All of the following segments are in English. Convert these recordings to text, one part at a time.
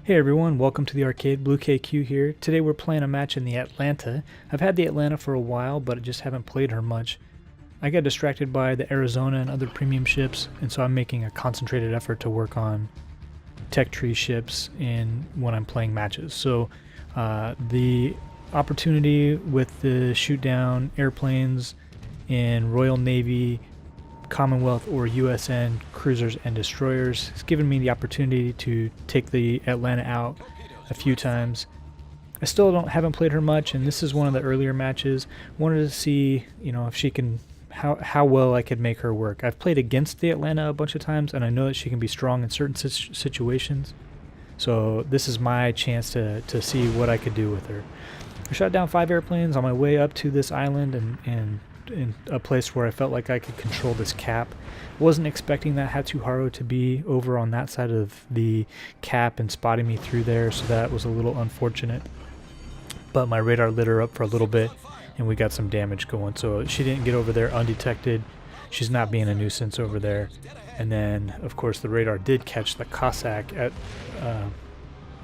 Hey everyone, welcome to the arcade. Blue KQ here. Today we're playing a match in the Atlanta. I've had the Atlanta for a while, but I just haven't played her much. I got distracted by the Arizona and other premium ships, and so I'm making a concentrated effort to work on tech tree ships when I'm playing matches. So the opportunity with the shoot down airplanes in Royal Navy, Commonwealth, or USN cruisers and destroyers has given me the opportunity to take the Atlanta out a few times. I still haven't played her much, and this is one of the earlier matches. Wanted to see, if she can, how well I could make her work. I've played against the Atlanta a bunch of times, and I know that she can be strong in certain situations. So this is my chance to see what I could do with her. I shot down 5 airplanes on my way up to this island and in a place where I felt like I could control this cap. Wasn't expecting that Hatsuharu to be over on that side of the cap and spotting me through there, so that was a little unfortunate. But my radar lit her up for a little bit and we got some damage going, so she didn't get over there undetected. She's not being a nuisance over there. And then of course the radar did catch the Cossack at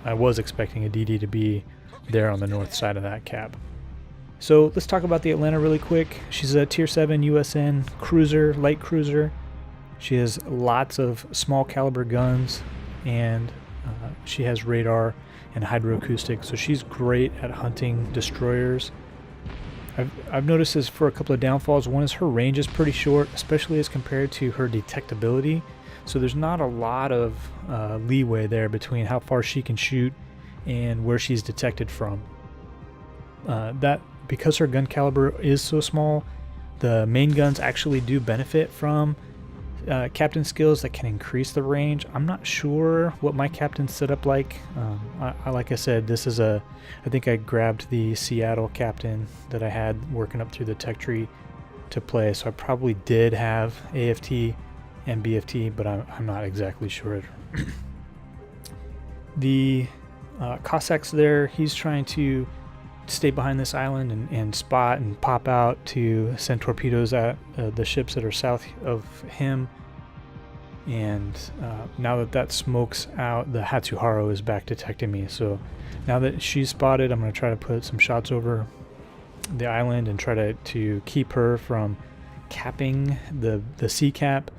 I was expecting a DD to be there on the north side of that cap. So let's talk about the Atlanta really quick. She's a Tier 7 USN cruiser, light cruiser. She has lots of small caliber guns, and she has radar and hydroacoustic, so she's great at hunting destroyers. I've noticed this for a couple of downfalls. One is her range is pretty short, especially as compared to her detectability. So there's not a lot of leeway there between how far she can shoot and where she's detected from. Because her gun caliber is so small, the main guns actually do benefit from captain skills that can increase the range. I'm not sure what my captain's set up like. Like I said, I think I grabbed the Seattle captain that I had working up through the tech tree to play, so I probably did have AFT and BFT, but I'm not exactly sure. The Cossack's there. He's trying to stay behind this island and spot and pop out to send torpedoes at the ships that are south of him. And now that smoke's out, the Hatsuharu is back detecting me. So now that she's spotted, I'm going to try to put some shots over the island and try to keep her from capping the sea cap.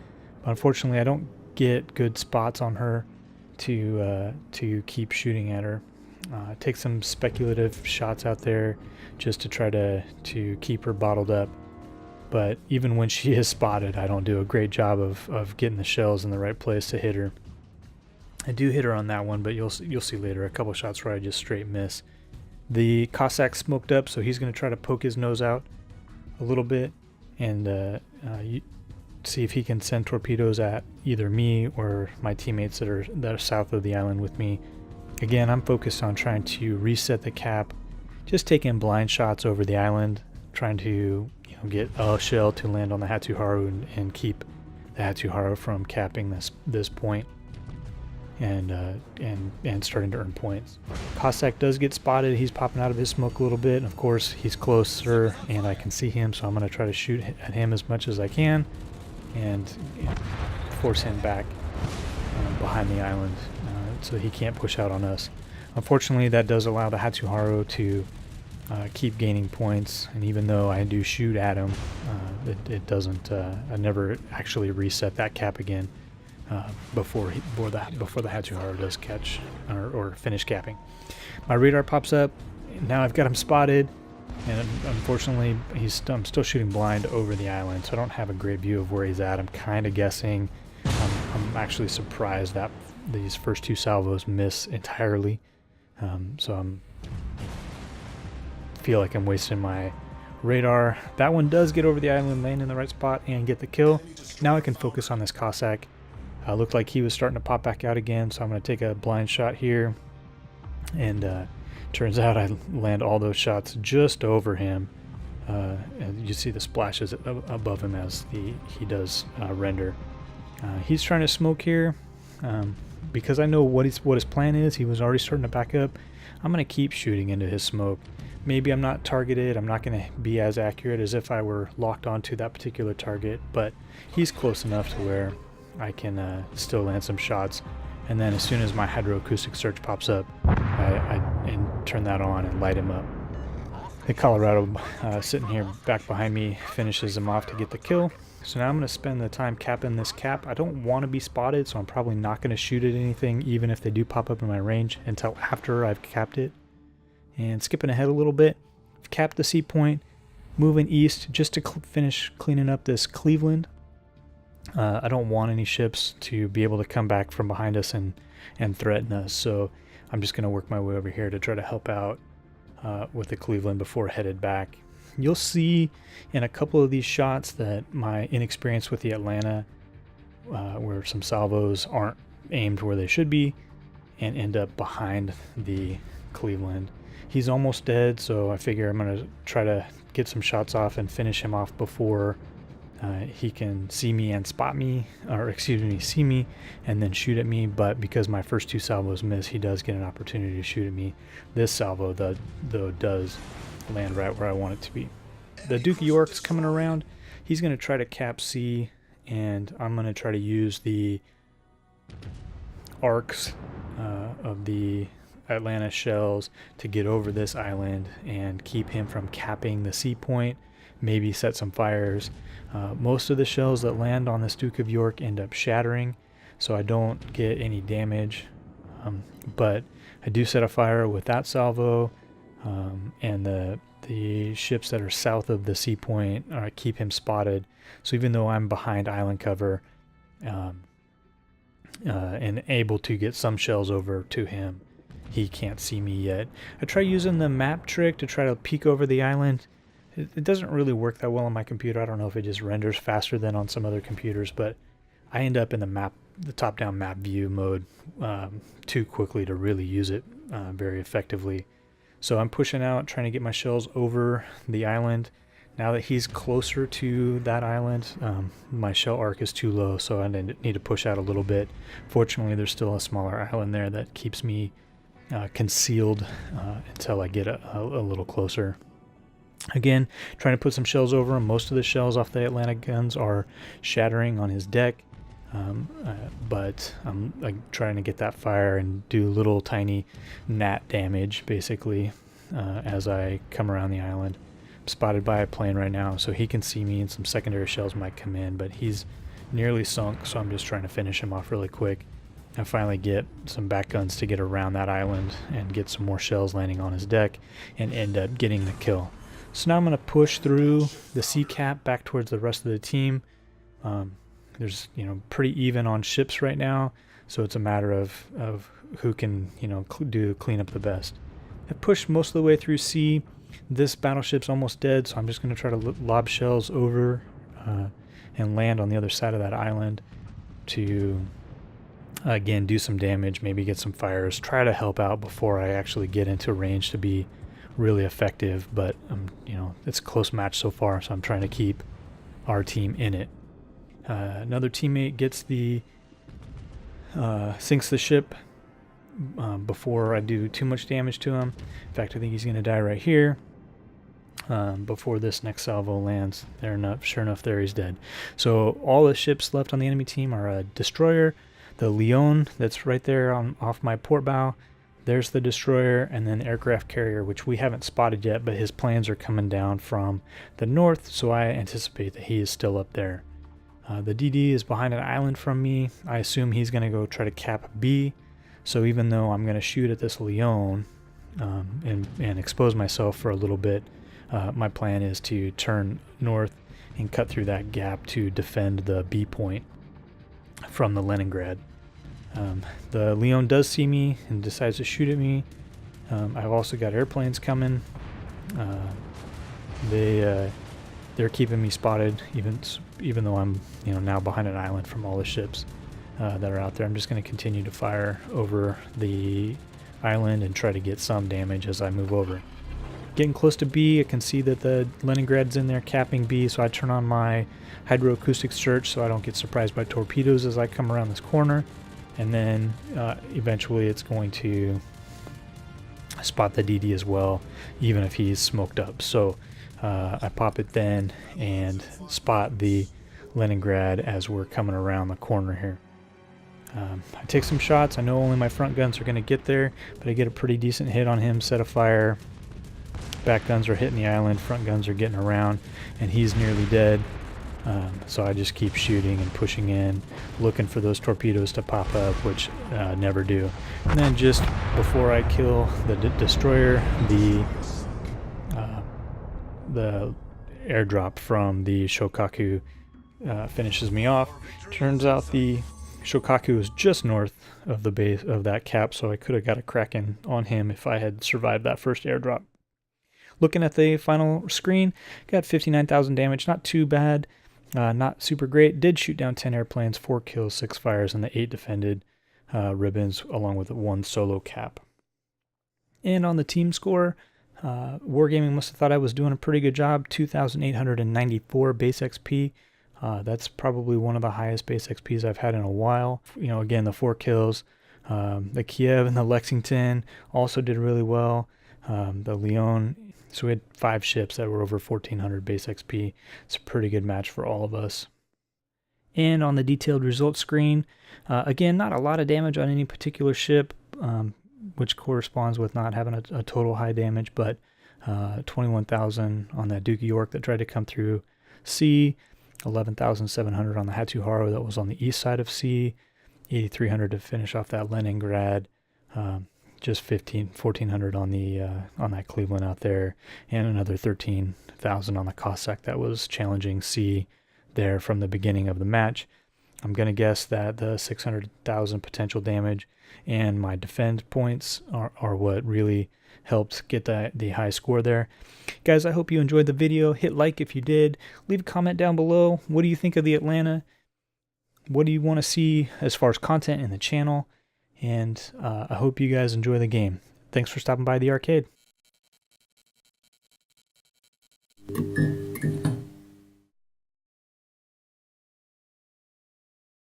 But unfortunately, I don't get good spots on her to keep shooting at her. Take some speculative shots out there just to try to keep her bottled up. But even when she is spotted, I don't do a great job of getting the shells in the right place to hit her. I do hit her on that one, but you'll see later a couple shots where I just straight miss. The Cossack smoked up, so he's going to try to poke his nose out a little bit and see if he can send torpedoes at either me or my teammates that are south of the island with me. Again, I'm focused on trying to reset the cap, just taking blind shots over the island, trying to get a shell to land on the Hatsuharu and keep the Hatsuharu from capping this point and starting to earn points. Cossack does get spotted. He's popping out of his smoke a little bit, and of course he's closer and I can see him, so I'm going to try to shoot at him as much as I can and force him back behind the island. So he can't push out on us. Unfortunately, that does allow the Hatsuharu to keep gaining points, and even though I do shoot at him, it doesn't. I never actually reset that cap again before the Hatsuharu does catch or finish capping. My radar pops up. Now I've got him spotted, and unfortunately, I'm still shooting blind over the island, so I don't have a great view of where he's at. I'm kind of guessing. I'm actually surprised that these first 2 salvos miss entirely, so feel like I'm wasting my radar. That one does get over the island, land in the right spot, and get the kill. Now I can focus on this Cossack. Looked like he was starting to pop back out again, so I'm going to take a blind shot here, and turns out I land all those shots just over him, and you see the splashes above him as he does render. He's trying to smoke here. Because I know what his plan is. He was already starting to back up. I'm going to keep shooting into his smoke. Maybe I'm not targeted. I'm not going to be as accurate as if I were locked onto that particular target, but he's close enough to where I can still land some shots And then as soon as my hydroacoustic search pops up, I turn that on and light him up. The Colorado sitting here back behind me finishes him off to get the kill. So now I'm going to spend the time capping this cap. I don't want to be spotted, so I'm probably not going to shoot at anything, even if they do pop up in my range, until after I've capped it. And skipping ahead a little bit, I've capped the sea point, moving east just to finish cleaning up this Cleveland. I don't want any ships to be able to come back from behind us and threaten us, so I'm just going to work my way over here to try to help out with the Cleveland before headed back. You'll see in a couple of these shots that my inexperience with the Atlanta, where some salvos aren't aimed where they should be and end up behind the Cleveland. He's almost dead, so I figure I'm going to try to get some shots off and finish him off before he can see me and spot me, or excuse me, see me and then shoot at me. But because my first two salvos miss, he does get an opportunity to shoot at me. This salvo, though, does land right where I want it to be. The Duke of York's coming around. He's going to try to cap C, and I'm going to try to use the arcs of the Atlanta shells to get over this island and keep him from capping the C point, maybe set some fires. Most of the shells that land on this Duke of York end up shattering, so I don't get any damage. But I do set a fire with that salvo, and the ships that are south of the sea point keep him spotted. So even though I'm behind island cover and able to get some shells over to him, he can't see me yet. I try using the map trick to try to peek over the island. It doesn't really work that well on my computer. I don't know if it just renders faster than on some other computers, but I end up in the top-down map view mode too quickly to really use it very effectively. So I'm pushing out, trying to get my shells over the island. Now that he's closer to that island, my shell arc is too low, so I need to push out a little bit. Fortunately, there's still a smaller island there that keeps me concealed until I get a little closer. Again, trying to put some shells over him. Most of the shells off the Atlanta guns are shattering on his deck, but I'm trying to get that fire and do little tiny gnat damage, basically, as I come around the island. I'm spotted by a plane right now, so he can see me, and some secondary shells might come in, but he's nearly sunk, so I'm just trying to finish him off really quick. I finally get some back guns to get around that island and get some more shells landing on his deck and end up getting the kill. So now I'm going to push through the sea cap back towards the rest of the team. There's, pretty even on ships right now, so it's a matter of who can, do clean up the best. I pushed most of the way through sea. This battleship's almost dead, so I'm just going to try to lob shells over and land on the other side of that island to, again, do some damage, maybe get some fires, try to help out before I actually get into range to be really effective. But it's a close match so far, so I'm trying to keep our team in it. Another teammate gets sinks the ship before I do too much damage to him. In fact, I think he's going to die right here before this next salvo lands. Sure enough, there he's dead. So all the ships left on the enemy team are a destroyer, the Leon that's right there off my port bow. There's the destroyer, and then the aircraft carrier, which we haven't spotted yet, but his planes are coming down from the north, so I anticipate that he is still up there. The DD is behind an island from me. I assume he's going to go try to cap B. So even though I'm going to shoot at this Leon and expose myself for a little bit, my plan is to turn north and cut through that gap to defend the B point from the Leningrad. The Leon does see me and decides to shoot at me. I've also got airplanes coming. They're keeping me spotted, even though I'm now behind an island from all the ships that are out there. I'm just going to continue to fire over the island and try to get some damage as I move over. Getting close to B, I can see that the Leningrad's in there capping B, so I turn on my hydroacoustic search so I don't get surprised by torpedoes as I come around this corner. And then eventually it's going to spot the DD as well, even if he's smoked up. So I pop it then and spot the Leningrad as we're coming around the corner here. I take some shots. I know only my front guns are going to get there, but I get a pretty decent hit on him, set a fire. Back guns are hitting the island, front guns are getting around, and he's nearly dead. So I just keep shooting and pushing in, looking for those torpedoes to pop up, which never do. And then just before I kill the destroyer, the airdrop from the Shokaku finishes me off. Turns out the Shokaku is just north of the base of that cap, so I could have got a Kraken on him if I had survived that first airdrop. Looking at the final screen, got 59,000 damage, not too bad, not super great. Did shoot down 10 airplanes, 4 kills, 6 fires, and the 8 defended ribbons, along with 1 solo cap. And on the team score, Wargaming must have thought I was doing a pretty good job. 2,894 base XP. That's probably one of the highest base XPs I've had in a while. You know, again, the 4 kills. The Kiev and the Lexington also did really well. The Leon, so we had 5 ships that were over 1,400 base XP. It's a pretty good match for all of us. And on the detailed results screen, again, not a lot of damage on any particular ship, which corresponds with not having a total high damage, but 21,000 on that Duke of York that tried to come through sea, 11,700 on the Hatsuharu that was on the east side of sea, 8,300 to finish off that Leningrad, just 1,400 on the on that Cleveland out there, and another 13,000 on the Cossack that was challenging sea there from the beginning of the match. I'm going to guess that the 600,000 potential damage and my defend points are what really helped get the high score there. Guys, I hope you enjoyed the video. Hit like if you did. Leave a comment down below. What do you think of the Atlanta? What do you want to see as far as content in the channel? And I hope you guys enjoy the game. Thanks for stopping by the arcade.